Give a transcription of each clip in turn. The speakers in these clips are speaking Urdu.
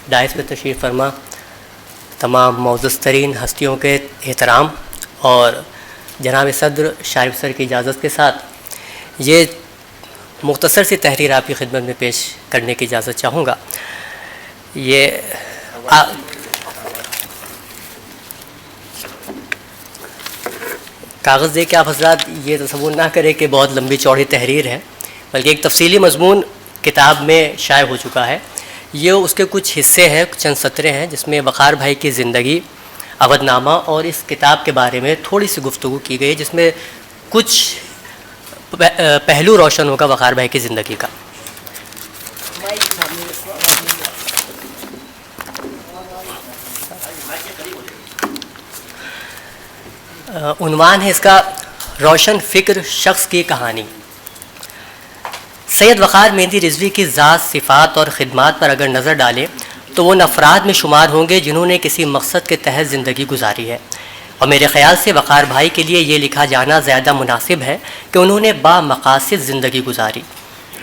ڈائس پہ تشریف فرما تمام معزز ترین ہستیوں کے احترام اور جناب صدر شارف سر کی اجازت کے ساتھ یہ مختصر سی تحریر آپ کی خدمت میں پیش کرنے کی اجازت چاہوں گا. یہ کاغذ دے کے آپ حضرات یہ تصور نہ کریں کہ بہت لمبی چوڑی تحریر ہے، بلکہ ایک تفصیلی مضمون کتاب میں شائع ہو چکا ہے. یہ اس کے کچھ حصے ہیں، چند سطریں ہیں جس میں وقار بھائی کی زندگی، اودھ نامہ اور اس کتاب کے بارے میں تھوڑی سی گفتگو کی گئی، جس میں کچھ پہلو روشن ہوگا وقار بھائی کی زندگی کا. عنوان ہے اس کا روشن فکر شخص کی کہانی. سید وقار مہندی رضوی کی ذات، صفات اور خدمات پر اگر نظر ڈالیں تو وہ ان افراد میں شمار ہوں گے جنہوں نے کسی مقصد کے تحت زندگی گزاری ہے، اور میرے خیال سے وقار بھائی کے لیے یہ لکھا جانا زیادہ مناسب ہے کہ انہوں نے با مقاصد زندگی گزاری،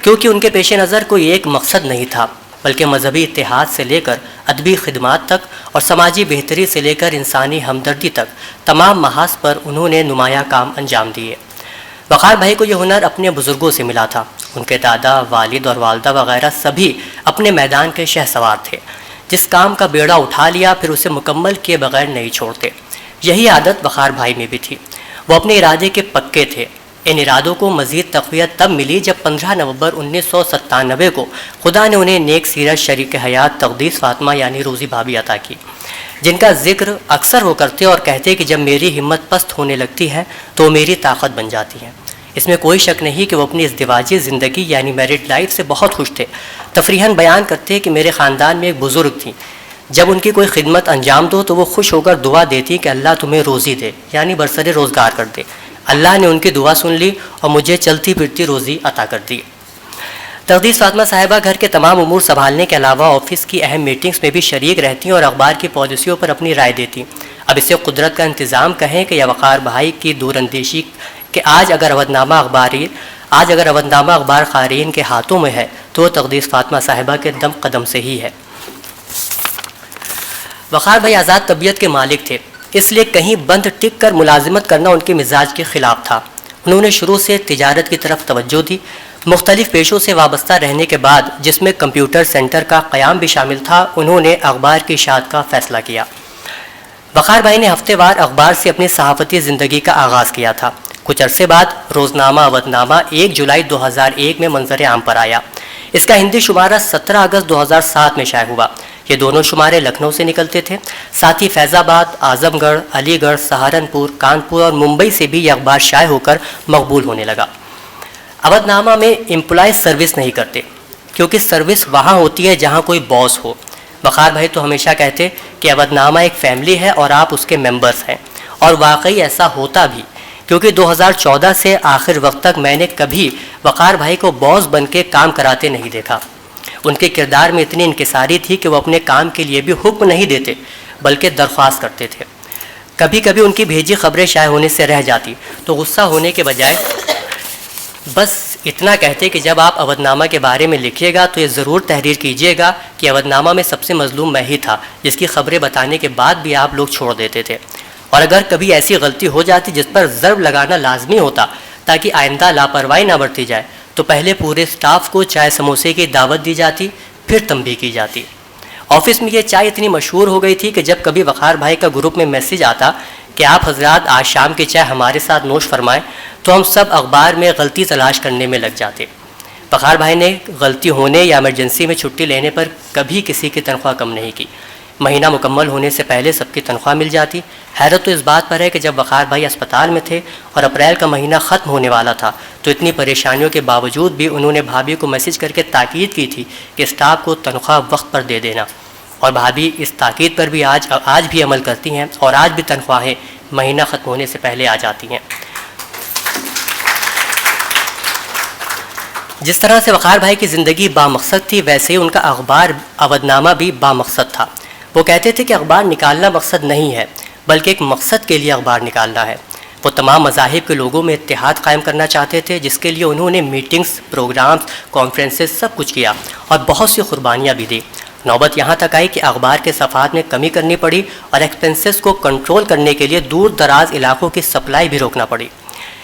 کیونکہ ان کے پیش نظر کوئی ایک مقصد نہیں تھا، بلکہ مذہبی اتحاد سے لے کر ادبی خدمات تک اور سماجی بہتری سے لے کر انسانی ہمدردی تک تمام محاذ پر انہوں نے نمایاں کام انجام دیے. وقار بھائی کو یہ ہنر اپنے بزرگوں سے ملا تھا. ان کے دادا، والد اور والدہ وغیرہ سبھی اپنے میدان کے شہسوار تھے. جس کام کا بیڑا اٹھا لیا پھر اسے مکمل کیے بغیر نہیں چھوڑتے. یہی عادت وقار بھائی میں بھی تھی. وہ اپنے ارادے کے پکے تھے. ان ارادوں کو مزید تقویت تب ملی جب 15 نومبر 1997 کو خدا نے انہیں نیک سیرت شریک حیات تقدیس فاطمہ یعنی روزی بھابھی عطا کی، جن کا ذکر اکثر وہ کرتے اور کہتے کہ جب میری ہمت پست ہونے لگتی ہے تو میری طاقت بن جاتی ہے. اس میں کوئی شک نہیں کہ وہ اپنی ازدواجی زندگی یعنی میرڈ لائف سے بہت خوش تھے. تفریحاً بیان کرتے کہ میرے خاندان میں ایک بزرگ تھیں، جب ان کی کوئی خدمت انجام دو تو وہ خوش ہو کر دعا دیتی کہ اللہ تمہیں روزی دے، یعنی برسر روزگار کر دے. اللہ نے ان کی دعا سن لی اور مجھے چلتی پھرتی روزی عطا کر دی. تقدیس فاطمہ صاحبہ گھر کے تمام امور سنبھالنے کے علاوہ آفس کی اہم میٹنگز میں بھی شریک رہتی اور اخبار کی پالیسیوں پر اپنی رائے دیتی. اب اسے قدرت کا انتظام کہیں کہ یا وقار بھائی کی دور اندیشی کہ آج اگر اودھ نامہ اخبار قارئین کے ہاتھوں میں ہے تو وہ تقدیس فاطمہ صاحبہ کے دم قدم سے ہی ہے. وقار بھائی آزاد طبیعت کے مالک تھے، اس لیے کہیں بند ٹک کر ملازمت کرنا ان کے مزاج کے خلاف تھا. انہوں نے شروع سے تجارت کی طرف توجہ دی. مختلف پیشوں سے وابستہ رہنے کے بعد جس میں کمپیوٹر سینٹر کا قیام بھی شامل تھا، انہوں نے اخبار کی اشاعت کا فیصلہ کیا. وقار بھائی نے ہفتے وار اخبار سے اپنی صحافتی زندگی کا آغاز کیا تھا. کچھ عرصے بعد روزنامہ اودھ نامہ 1 جولائی 2001 میں منظر عام پر آیا. اس کا ہندی شمارہ 17 اگست 2007 میں شائع ہوا. یہ دونوں شمارے لکھنؤ سے نکلتے تھے. ساتھ ہی فیض آباد، اعظم گڑھ، علی گڑھ، سہارنپور، کانپور اور ممبئی سے بھی یہ اخبار شائع ہو کر مقبول ہونے لگا. اودھ نامہ میں امپلائی سروس نہیں کرتے، کیونکہ سروس وہاں ہوتی ہے جہاں کوئی باس ہو. وقار بھائی تو ہمیشہ کہتے کہ اودھ نامہ ایک فیملی ہے اور آپ اس کے ممبرز ہیں، اور واقعی ایسا ہوتا بھی، کیونکہ 2014 سے آخر وقت تک میں نے کبھی وقار بھائی کو باس بن کے کام کراتے نہیں دیکھا. ان کے کردار میں اتنی انکساری تھی کہ وہ اپنے کام کے لیے بھی حکم نہیں دیتے بلکہ درخواست کرتے تھے. کبھی کبھی ان کی بھیجی خبریں شائع ہونے سے رہ جاتی تو غصہ ہونے کے بجائے بس اتنا کہتے کہ جب آپ اودھ نامہ کے بارے میں لکھیے گا تو یہ ضرور تحریر کیجیے گا کہ اودھ نامہ میں سب سے مظلوم میں ہی تھا، جس کی خبریں بتانے کے بعد بھی آپ لوگ چھوڑ دیتے تھے. اور اگر کبھی ایسی غلطی ہو جاتی جس پر ضرب لگانا لازمی ہوتا تاکہ آئندہ لاپرواہی نہ برتی جائے تو پہلے پورے سٹاف کو چائے سموسے کی دعوت دی جاتی، پھر تنبیہ کی جاتی. آفس میں یہ چائے اتنی مشہور ہو گئی تھی کہ جب کبھی وقار بھائی کا گروپ میں میسج آتا کہ آپ حضرات آج شام کی چائے ہمارے ساتھ نوش فرمائیں تو ہم سب اخبار میں غلطی تلاش کرنے میں لگ جاتے. وقار بھائی نے غلطی ہونے یا ایمرجنسی میں چھٹی لینے پر کبھی کسی کی تنخواہ کم نہیں کی. مہینہ مکمل ہونے سے پہلے سب کی تنخواہ مل جاتی. حیرت تو اس بات پر ہے کہ جب وقار بھائی اسپتال میں تھے اور اپریل کا مہینہ ختم ہونے والا تھا تو اتنی پریشانیوں کے باوجود بھی انہوں نے بھابھی کو میسج کر کے تاکید کی تھی کہ اسٹاف کو تنخواہ وقت پر دے دینا، اور بھابھی اس تاکید پر بھی آج بھی عمل کرتی ہیں اور آج بھی تنخواہیں مہینہ ختم ہونے سے پہلے آ جاتی ہیں. جس طرح سے وقار بھائی کی زندگی بامقصد تھی، ویسے ہی ان کا اخبار اودھ نامہ بھی بامقصد تھا. وہ کہتے تھے کہ اخبار نکالنا مقصد نہیں ہے بلکہ ایک مقصد کے لیے اخبار نکالنا ہے. وہ تمام مذاہب کے لوگوں میں اتحاد قائم کرنا چاہتے تھے، جس کے لیے انہوں نے میٹنگز، پروگرامز، کانفرنسز سب کچھ کیا اور بہت سی قربانیاں بھی دی. نوبت یہاں تک آئی کہ اخبار کے صفحات میں کمی کرنی پڑی اور ایکسپنسز کو کنٹرول کرنے کے لیے دور دراز علاقوں کی سپلائی بھی روکنا پڑی.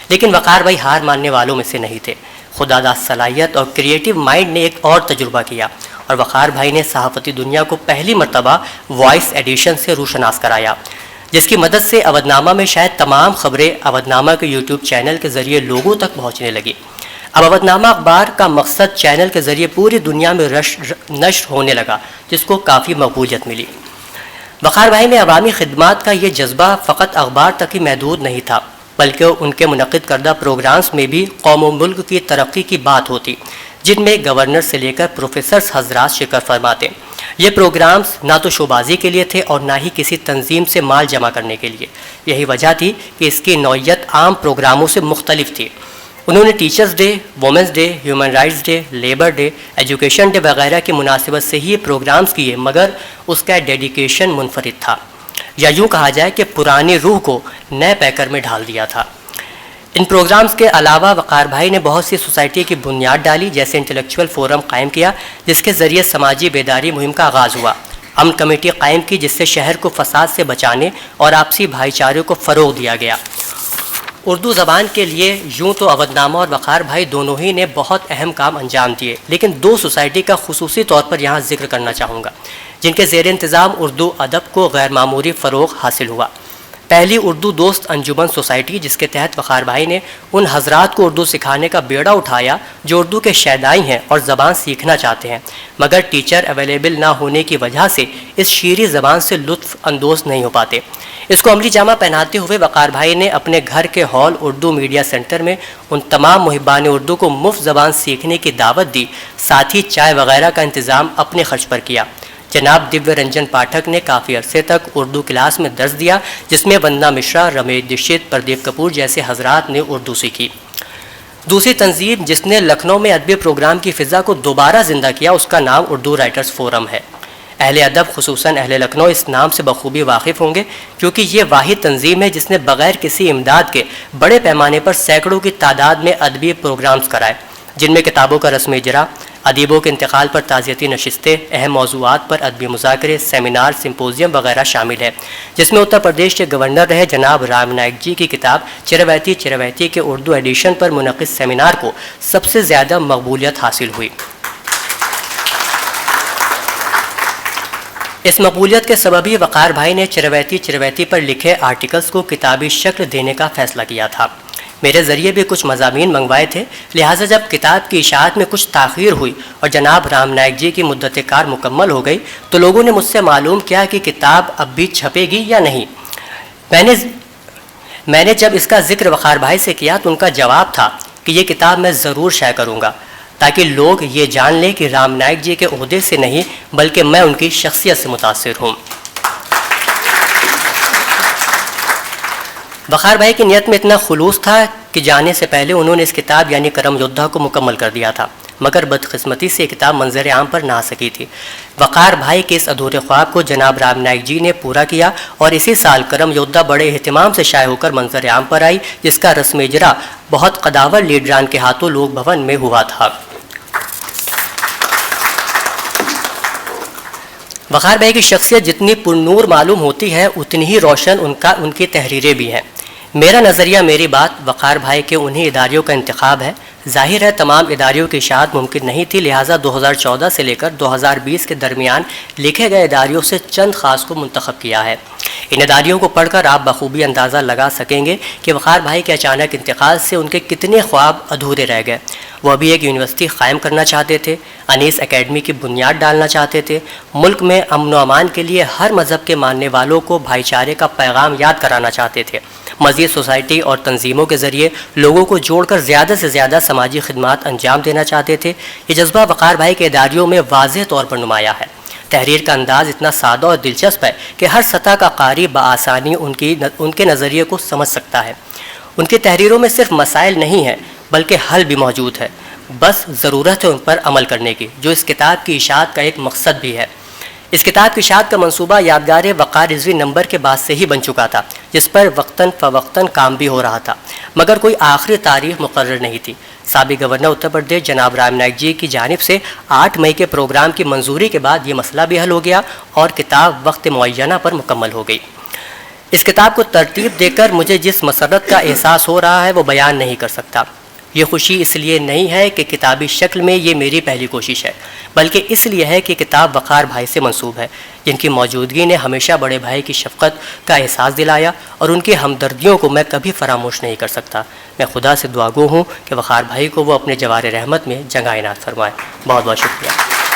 لیکن وقار بھائی ہار ماننے والوں میں سے نہیں تھے. خداداد صلاحیت اور کریٹیو مائنڈ نے ایک اور تجربہ کیا اور وقار بھائی نے صحافتی دنیا کو پہلی مرتبہ وائس ایڈیشن سے روشناس کرایا، جس کی مدد سے اودھ نامہ میں شاید تمام خبریں اودھ نامہ کے یوٹیوب چینل کے ذریعے لوگوں تک پہنچنے لگی. اب اودھ نامہ اخبار کا مقصد چینل کے ذریعے پوری دنیا میں نشر ہونے لگا، جس کو کافی مقبولیت ملی. وقار بھائی میں عوامی خدمات کا یہ جذبہ فقط اخبار تک ہی محدود نہیں تھا، بلکہ ان کے منعقد کردہ پروگرامز میں بھی قوم و ملک کی ترقی کی بات ہوتی، جن میں گورنر سے لے کر پروفیسرز حضرات شرکت فرماتے. یہ پروگرامز نہ تو شوبازی کے لیے تھے اور نہ ہی کسی تنظیم سے مال جمع کرنے کے لیے. یہی وجہ تھی کہ اس کی نوعیت عام پروگراموں سے مختلف تھی. انہوں نے teachers day, women's day, human rights day, labour day, education day وغیرہ کی مناسبت سے ہی یہ پروگرامز کیے، مگر اس کا ڈیڈیکیشن منفرد تھا، یا یوں کہا جائے کہ پرانی روح کو نئے پیکر میں ڈھال دیا تھا. ان پروگرامز کے علاوہ وقار بھائی نے بہت سی سوسائٹی کی بنیاد ڈالی، جیسے انٹلیکچوئل فورم قائم کیا جس کے ذریعے سماجی بیداری مہم کا آغاز ہوا، امن کمیٹی قائم کی جس سے شہر کو فساد سے بچانے اور آپسی بھائی چارے کو فروغ دیا گیا. اردو زبان کے لیے یوں تو اودھ نامہ اور وقار بھائی دونوں ہی نے بہت اہم کام انجام دیے، لیکن دو سوسائٹی کا خصوصی طور پر یہاں ذکر کرنا چاہوں گا جن کے زیر انتظام اردو ادب کو غیر معمولی فروغ حاصل ہوا. پہلی اردو دوست انجمن سوسائٹی، جس کے تحت وقار بھائی نے ان حضرات کو اردو سکھانے کا بیڑا اٹھایا جو اردو کے شیدائی ہیں اور زبان سیکھنا چاہتے ہیں، مگر ٹیچر اویلیبل نہ ہونے کی وجہ سے اس شیریں زبان سے لطف اندوز نہیں ہو پاتے. اس کو عملی جامہ پہناتے ہوئے وقار بھائی نے اپنے گھر کے ہال اردو میڈیا سینٹر میں ان تمام محبان اردو کو مفت زبان سیکھنے کی دعوت دی، ساتھ ہی چائے وغیرہ کا انتظام اپنے خرچ پر کیا. جناب دیویہ رنجن پاٹھک نے کافی عرصے تک اردو کلاس میں درس دیا، جس میں وندنا مشرا، رمیش دکشت، پردیپ کپور جیسے حضرات نے اردو سیکھی. دوسری تنظیم جس نے لکھنؤ میں ادبی پروگرام کی فضا کو دوبارہ زندہ کیا، اس کا نام اردو رائٹرز فورم ہے. اہل ادب خصوصاً اہل لکھنؤ اس نام سے بخوبی واقف ہوں گے، کیونکہ یہ واحد تنظیم ہے جس نے بغیر کسی امداد کے بڑے پیمانے پر سینکڑوں کی تعداد میں ادبی پروگرامز کرائے، جن میں کتابوں کا رسم اجرا، ادیبوں کے انتقال پر تعزیتی نشستیں، اہم موضوعات پر ادبی مذاکرے، سیمینار، سمپوزیم وغیرہ شامل ہے، جس میں اتر پردیش کے گورنر رہے جناب رام نائک جی کی کتاب چرویتی کے اردو ایڈیشن پر منعقد سیمینار کو سب سے زیادہ مقبولیت حاصل ہوئی. اس مقبولیت کے سبب ہی وقار بھائی نے چرویتی پر لکھے آرٹیکلز کو کتابی شکل دینے کا فیصلہ کیا تھا. میرے ذریعے بھی کچھ مضامین منگوائے تھے، لہٰذا جب کتاب کی اشاعت میں کچھ تاخیر ہوئی اور جناب رام نائک جی کی مدت کار مکمل ہو گئی تو لوگوں نے مجھ سے معلوم کیا کہ کتاب اب بھی چھپے گی یا نہیں. میں نے جب اس کا ذکر وقار بھائی سے کیا تو ان کا جواب تھا کہ یہ کتاب میں ضرور شائع کروں گا، تاکہ لوگ یہ جان لیں کہ رام نائک جی کے عہدے سے نہیں بلکہ میں ان کی شخصیت سے متاثر ہوں. وقار بھائی کی نیت میں اتنا خلوص تھا کہ جانے سے پہلے انہوں نے اس کتاب یعنی کرم یودھا کو مکمل کر دیا تھا، مگر بدقسمتی سے یہ کتاب منظر عام پر نہ آ سکی تھی. وقار بھائی کے اس ادھورے خواب کو جناب رام نائک جی نے پورا کیا اور اسی سال کرم یودھا بڑے اہتمام سے شائع ہو کر منظر عام پر آئی، جس کا رسم اجرا بہت قداور لیڈران کے ہاتھوں لوک بھون میں ہوا تھا. وقار بھائی کی شخصیت جتنی پرنور معلوم ہوتی ہے اتنی ہی روشن ان کی تحریریں بھی ہیں. میرا نظریہ، میری بات وقار بھائی کے انہی اداریوں کا انتخاب ہے. ظاہر ہے تمام اداریوں کی اشاعت ممکن نہیں تھی، لہٰذا 2014 سے لے کر 2020 کے درمیان لکھے گئے اداریوں سے چند خاص کو منتخب کیا ہے. ان اداریوں کو پڑھ کر آپ بخوبی اندازہ لگا سکیں گے کہ وقار بھائی کے اچانک انتقال سے ان کے کتنے خواب ادھورے رہ گئے. وہ ابھی ایک یونیورسٹی قائم کرنا چاہتے تھے، انیس اکیڈمی کی بنیاد ڈالنا چاہتے تھے، ملک میں امن و امان کے لیے ہر مذہب کے ماننے والوں کو بھائی چارے کا پیغام یاد کرانا چاہتے تھے، مزید سوسائٹی اور تنظیموں کے ذریعے لوگوں کو جوڑ کر زیادہ سے زیادہ سماجی خدمات انجام دینا چاہتے تھے. یہ جذبہ وقار بھائی کے اداریوں میں واضح طور پر نمایاں ہے. تحریر کا انداز اتنا سادہ اور دلچسپ ہے کہ ہر سطح کا قاری بآسانی ان کے نظریے کو سمجھ سکتا ہے. ان کی تحریروں میں صرف مسائل نہیں ہیں بلکہ حل بھی موجود ہے، بس ضرورت ہے ان پر عمل کرنے کی، جو اس کتاب کی اشاعت کا ایک مقصد بھی ہے. اس کتاب کی اشاعت کا منصوبہ یادگار وقار رضوی نمبر کے بعد سے ہی بن چکا تھا، جس پر وقتاً فوقتاً کام بھی ہو رہا تھا، مگر کوئی آخری تاریخ مقرر نہیں تھی. سابق گورنر اتر پردیش جناب رام نائک جی کی جانب سے 8 مئی کے پروگرام کی منظوری کے بعد یہ مسئلہ بھی حل ہو گیا اور کتاب وقت معینہ پر مکمل ہو گئی۔ اس کتاب کو ترتیب دے کر مجھے جس مسرت کا احساس ہو رہا ہے وہ بیان نہیں کر سکتا۔ یہ خوشی اس لیے نہیں ہے کہ کتابی شکل میں یہ میری پہلی کوشش ہے، بلکہ اس لیے ہے کہ کتاب وقار بھائی سے منسوب ہے، جن کی موجودگی نے ہمیشہ بڑے بھائی کی شفقت کا احساس دلایا اور ان کی ہمدردیوں کو میں کبھی فراموش نہیں کر سکتا۔ میں خدا سے دعا گو ہوں کہ وقار بھائی کو وہ اپنے جوار رحمت میں جگہ عنایت فرمائے۔ بہت بہت شکریہ۔